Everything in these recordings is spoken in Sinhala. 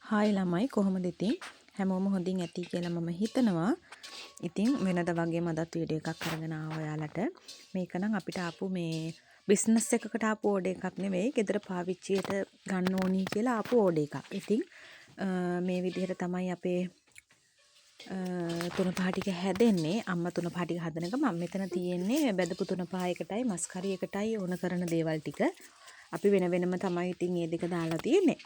හායි ළමයි කොහොමද ඉතින් හැමෝම හොඳින් ඇති කියලා මම හිතනවා. ඉතින් වෙනද වගේ මදත් වීඩියෝ එකක් අරගෙන ආවා ඔයාලට. මේක නම් අපිට ආපු මේ බිස්නස් එකකට ආපු ඕඩර් එකක් නෙවෙයි. ගෙදර පාවිච්චියට ගන්න ඕනි කියලා ආපු ඕඩර් එකක්. ඉතින් මේ විදිහට තමයි අපේ තුන පහ ටික හැදෙන්නේ. අම්මා තුන පහ ටික හදන ගමන් මෙතන තියෙන්නේ බෙදපු තුන පහ එකටයි මස් කරි එකටයි ඕන කරන දේවල් ටික. අපි වෙන වෙනම තමයි ඉතින් මේ දෙක දාලා තියෙන්නේ.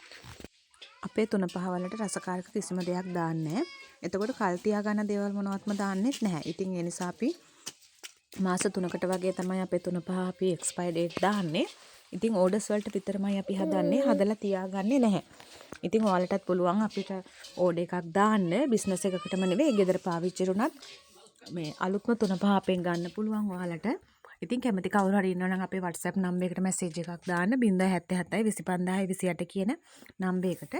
අපේ තුන පහ වලට රසකාරක කිසිම දෙයක් දාන්නේ නැහැ. එතකොට කල් තියා ගන්න දේවල් මොනවත්ම දාන්නෙත් නැහැ. ඉතින් ඒ නිසා අපි මාස 3කට වගේ තමයි අපේ තුන පහ අපි එක්ස්පයර් ඩේට් දාන්නේ. ඉතින් ඕඩර්ස් වලට විතරමයි අපි හදන්නේ. හදලා තියාගන්නේ නැහැ. ඉතින් ඔයාලටත් පුළුවන් අපිට ඕඩර් එකක් දාන්න. බිස්නස් එකකටම නෙවෙයි ගෙදර පාවිච්චිට උනත් මේ අලුත්ම තුන පහ අපෙන් ගන්න පුළුවන් ඔයාලට. ඉතින් කැමති කවුරු හරි ඉන්නවා නම් අපේ WhatsApp නම්බර් එකට මැසේජ් එකක් දාන්න 077 25000 28 කියන නම්බර් එකට.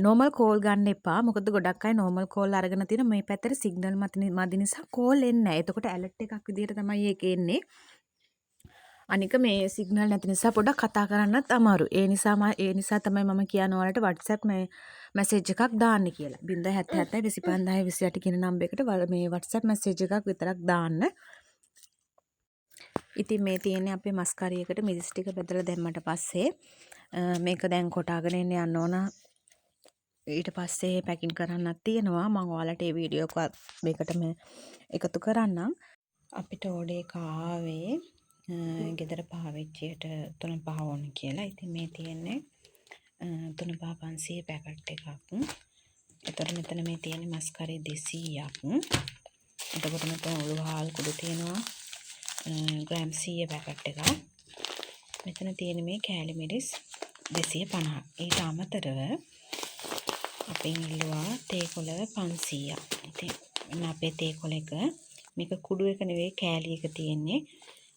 නෝමල් කෝල් ගන්න එපා. මොකද ගොඩක් අය නෝමල් කෝල් අරගෙන තියෙන මේ පැත්තට සිග්නල් මදි නිසා කෝල් එන්නේ නැහැ. එතකොට ඇලර්ට් එකක් විදිහට තමයි ඒක එන්නේ. අනික මේ සිග්නල් නැති නිසා පොඩක් කතා කරන්නත් අමාරු. ඒ නිසා තමයි මම කියන්නේ ඔයාලට WhatsApp මේ මැසේජ් එකක් දාන්න කියලා. 077 25000 28 කියන නම්බර් එකට මේ WhatsApp මැසේජ් එකක් විතරක් දාන්න. ඉතින් මේ තියෙන්නේ අපේ මස් කරියකට මිරිස් ටික බෙදලා දැම්මට පස්සේ මේක දැන් කොටාගෙන යන්න ඕන. ඊට පස්සේ පැකින් කරන්නත් තියෙනවා. මම ඔයාලට මේ වීඩියෝ එක මේකටම එකතු කරන්නම්. අපිට ඕඩර් එක ආවේ ගෙදර පාවිච්චියට තුන පහ ඕන කියලා. ඉතින් මේ තියෙන්නේ තුන පහ 500 පැකට් එකක්. එතකොට මෙතන මේ තියෙන්නේ මස් කරි 200ක්. එතකොට මෙතන උළුහාල් කුඩු තියෙනවා ග්‍රෑම් 100 පැකට් එකක්. මෙතන තියෙන මේ කෑලි මිරිස් 250ක්. ඊට අමතරව අපෙන් ඉල්ලුවා තේකොළ 500ක්. ඉතින් අපේ තේකොළ එක මේක කුඩු එක නෙවෙයි කෑලි එක තියෙන්නේ.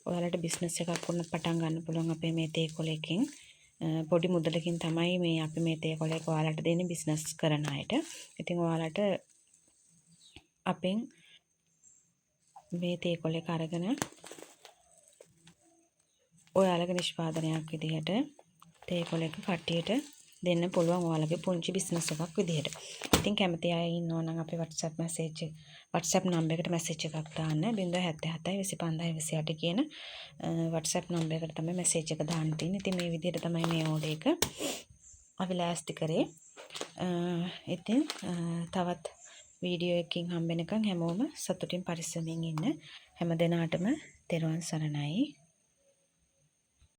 ඔයාලට බිස්නස් එකක් වුණත් පටන් ගන්න පුළුවන් අපේ මේ තේකොළ එකෙන්. පොඩි මුදලකින් තමයි මේ අපි මේ තේකොළ එක ඔයාලට දෙන්නේ බිස්නස් කරන අයට. ඉතින් ඔයාලට අපෙන් මේ තේකොළ එක අරගෙන ඔයාලගේ නිෂ්පාදනයක් විදිහට තේකොළ එක කට්ටියට දෙන්න පුළුවන් ඔයාලගේ පුංචි බිස්නස් එකක් විදිහට. ඉතින් කැමති අය ඉන්නවා නම් අපේ WhatsApp නම්බර් එකට මැසේජ් එකක් දාන්න 077 25028 කියන WhatsApp නම්බර් එකට තමයි මැසේජ් එක දාන්න තියෙන්නේ. ඉතින් මේ විදිහට තමයි මේ ඕඩර් එක අපි ලෑස්ති කරේ. ඉතින් තවත් වීඩියෝ එකකින් හම්බ වෙනකන් හැමෝම සතුටින් පරිස්සමින් ඉන්න. හැම දිනාටම තෙරුවන් සරණයි.